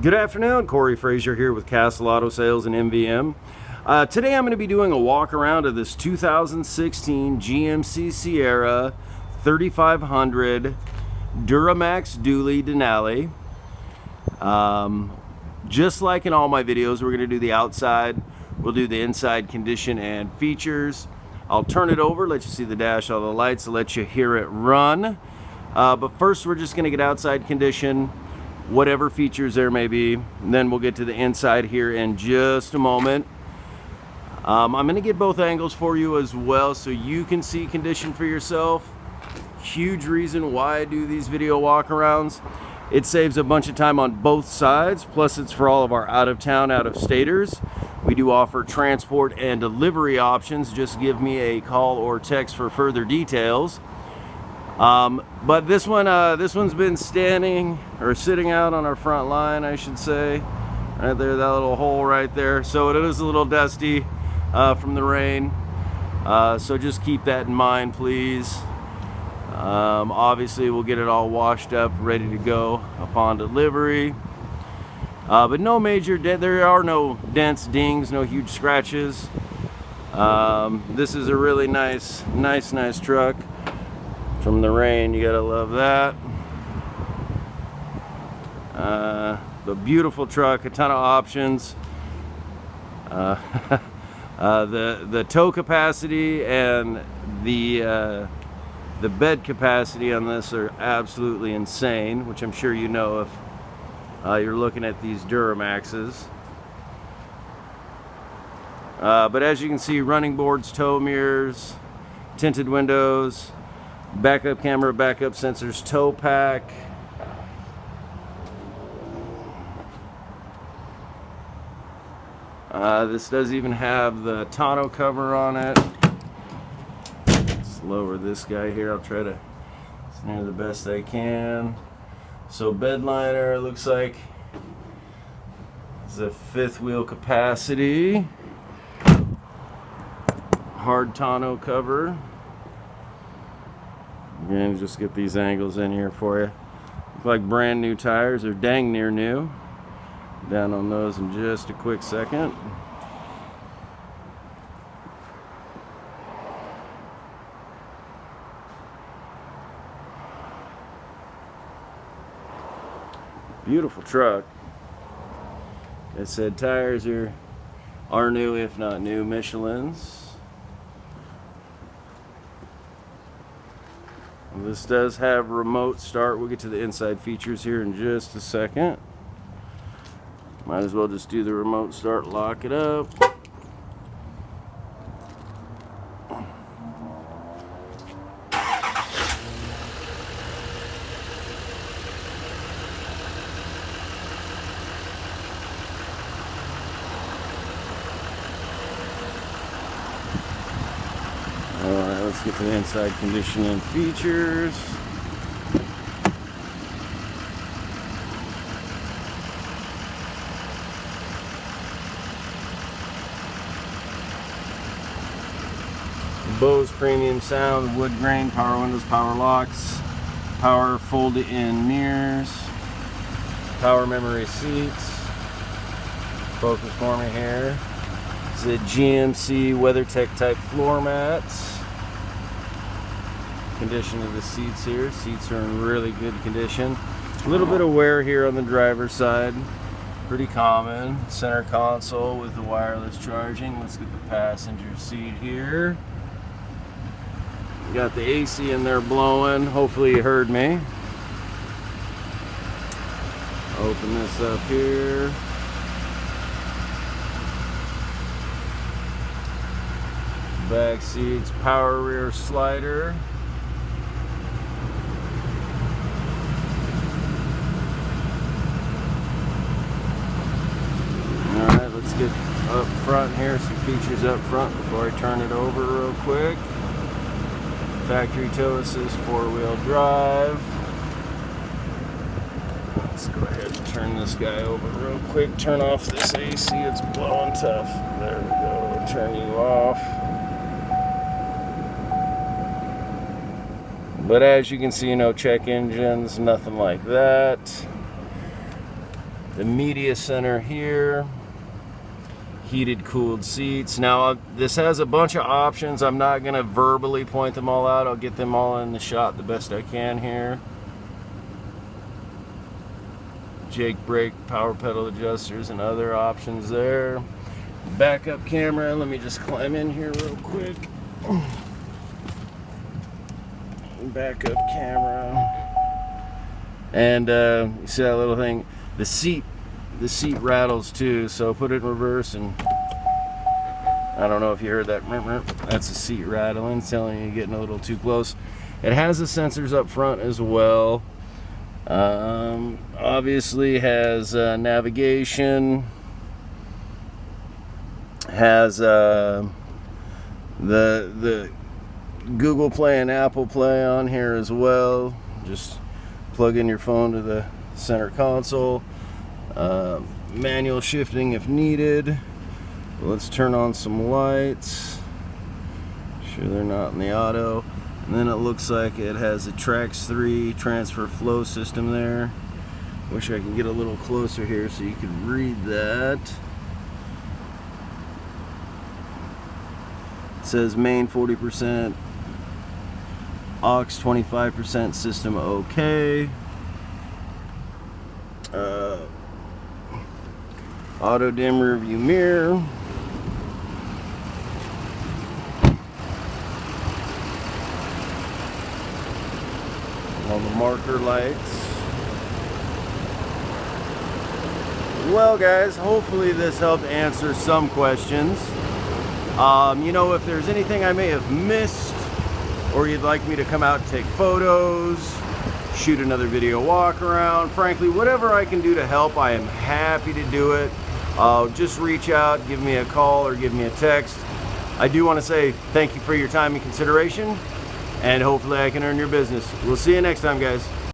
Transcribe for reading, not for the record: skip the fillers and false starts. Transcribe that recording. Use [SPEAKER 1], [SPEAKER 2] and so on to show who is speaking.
[SPEAKER 1] Good afternoon, Corey Frazier here with Castle Auto Sales and MVM. Today I'm going to be doing a walk around of this 2016 GMC Sierra 3500 Duramax Denali. Just like in all my videos, we're going to do the outside, we'll do the inside condition and features. I'll turn it over, let you see the dash, all the lights, I'll let you hear it run. But first we're just going to get outside condition, whatever features there may be, and then we'll get to the inside here in just a moment. I'm going to get both angles for you as well so you can see condition for yourself. Huge reason why I do these video walkarounds. It saves a bunch of time on both sides, plus it's for all of our out-of-town, out-of-staters. We do offer transport and delivery options. Just give me a call or text for further details. But this one's been standing or sitting out on our front line, I should say, right there, that little hole right there. So it is a little dusty from the rain, so just keep that in mind, please. Obviously we'll get it all washed up, ready to go upon delivery, but no major there are no dents, dings, no huge scratches. This is a really nice truck. From the rain, you gotta love that. The beautiful truck, a ton of options. The tow capacity and the bed capacity on this are absolutely insane, which I'm sure you know if you're looking at these Duramaxes. But as you can see, running boards, tow mirrors, tinted windows, backup camera, backup sensors, tow pack. This does even have the tonneau cover on it. Let's lower this guy here. I'll try to snare the best I can. So bed liner, looks like it's a 5th wheel capacity. Hard tonneau cover. Again, just get these angles in here for you. Look like brand new tires. They're dang near new. Down on those in just a quick second. Beautiful truck. Like I said, tires are new, if not new, Michelin's. This does have remote start. We'll get to the inside features here in just a second. Might as well just do the remote start, lock it up. Alright, let's get to the inside condition and features. Bose premium sound, wood grain, power windows, power locks, power fold-in mirrors, power memory seats. Focus for me here. It's a GMC WeatherTech type floor mats. Condition of the seats here. Seats are in really good condition. A little bit of wear here on the driver's side. Pretty common. Center console with the wireless charging. Let's get the passenger seat here. Got the AC in there blowing. Hopefully you heard me. Open this up here. Back seats, power rear slider. Alright, let's get up front here, some features up front before I turn it over real quick. Factory tow assist, 4-wheel drive. Let's go ahead and turn this guy over real quick. Turn off this AC, it's blowing tough. There we go, turn you off. But as you can see, no check engines, nothing like that. The media center here. Heated, cooled seats. Now, this has a bunch of options. I'm not going to verbally point them all out. I'll get them all in the shot the best I can here. Jake brake, power pedal adjusters, and other options there. Backup camera. Let me just climb in here real quick. Backup camera. And you see that little thing? The seat rattles too, so put it in reverse, and I don't know if you heard that. That's the seat rattling, it's telling you you're getting a little too close. It has the sensors up front as well. Obviously has navigation, has the Google Play and Apple Play on here as well. Just plug in your phone to the center console. Manual shifting if needed. Let's turn on some lights. Sure they're not in the auto. And then it looks like it has a Trax 3 transfer flow system there. Wish I could get a little closer here so you could read that. It says main 40%, aux 25%, system okay. Auto dim rear view mirror. All the marker lights. Well guys, hopefully this helped answer some questions. You know, if there's anything I may have missed, or you'd like me to come out and take photos, shoot another video walk around, frankly, whatever I can do to help, I am happy to do it. Just reach out, give me a call, or give me a text. I do want to say thank you for your time and consideration, and hopefully I can earn your business. We'll see you next time, guys.